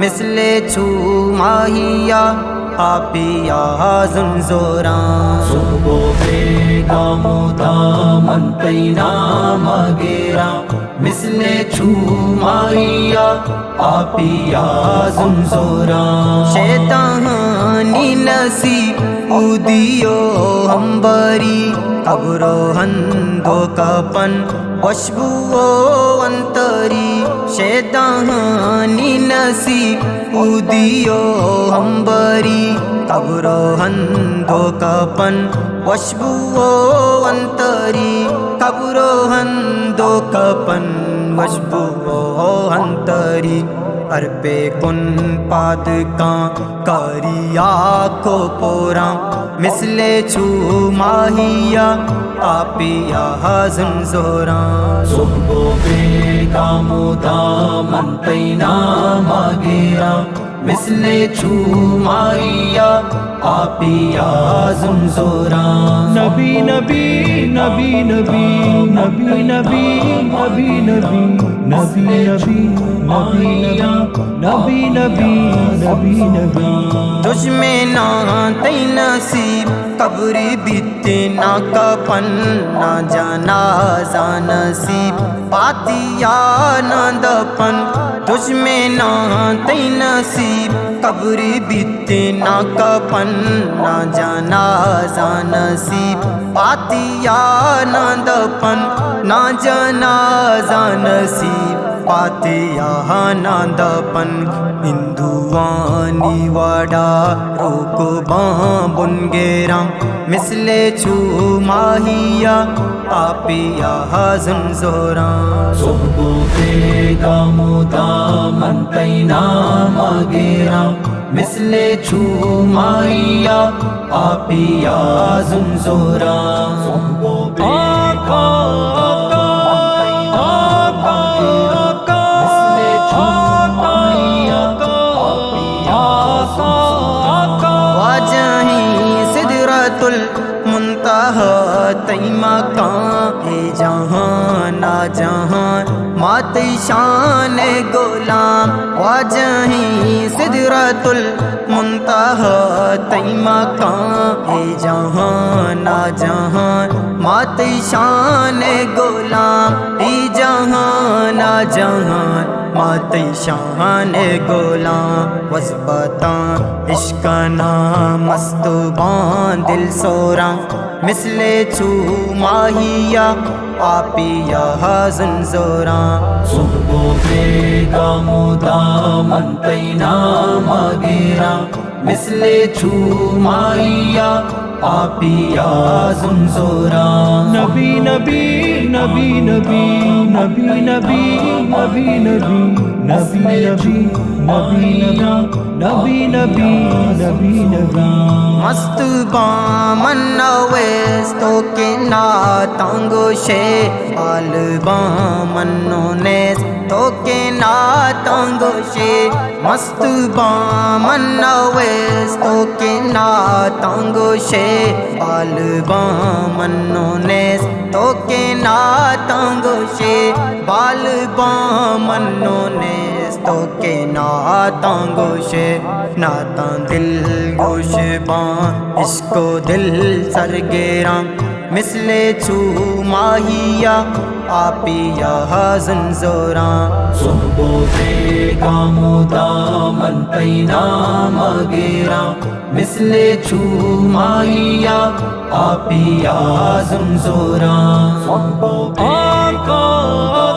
مثل چھو ماہیا آپیا زنزوراں صبح بیگام دامن پینا مگیرا مثل چھو ماہیا آپیا زنزوراں شیطانی نصیب اودیو ہمبری قبرو ہندو کپن وشبو انتری شیطانی نصیب اودیو ہمبری قبرو ہندو کپن وشبو انتری قبرو ہندو کپن وشبو انتری ارپے کن پاد کان کریا کو پورا مثل چھو ماہیا آپیا زنزوراں صبح بیگام دامن پینا مگیرا مثل چھو ماہیا آپیا زنزوراں نبی نبی نبی نبی نبی نبی نبی نبی نبی نبی نبی نبی نبی نبی تجھ میں نہ تی نصیب قبری بیتے نہ کپن نہ جنازہ نصیب پاتیا نہ دپن تجھ میں نہ تی نصیب قبری بیتے نہ کپن نہ جنازہ نصیب پاتیا نہ دپن نہ جنازہ نصیب پاتیا نہ دپن ہندوانی وڈا روکو بن گیرا مثل چھو ماہیا آپیا زنزوراں صبح بیگام دامن پینا مگیرا مثل چھو ماہیا آپیا زنزوراں صبح بیگام المنتہا تی مکان اے جہان نا جہان ماتی شان غلام واجہیں سدرۃ المنتہا تی مکان اے جہان نا جہان ماتی شان غلام اے جہان نا جہان ماتی شان غلام وزبتاں عشق نام مستبان دل سوراں مثل چھو ماہیا آپیا زنزوراں صبح بیگام دامن پینا مگیرا مثل چھو ماہیا آپیا زنزوراں نبی نبی نبی نبی نبی نبی نبی نبی نبی نبی نبی نبی نبی مست بامن نویس تو کے ناتانگو شے آل بامن نیس تو کے ناتانگو شے مست بامن نویس تو کے ناتانگو شے آل بامن نیس تو کے ناتانگو شے بال بامن نیس تو کے ناتانگو شے ناتان دل گوش بان عشق و دل سرگیراں مثل چھو ماہیا آپیا زنزوراں صبح بیگام دامن پینا مگیرا مثل چھو ماہیا آپیا زنزوراں صبح بیگام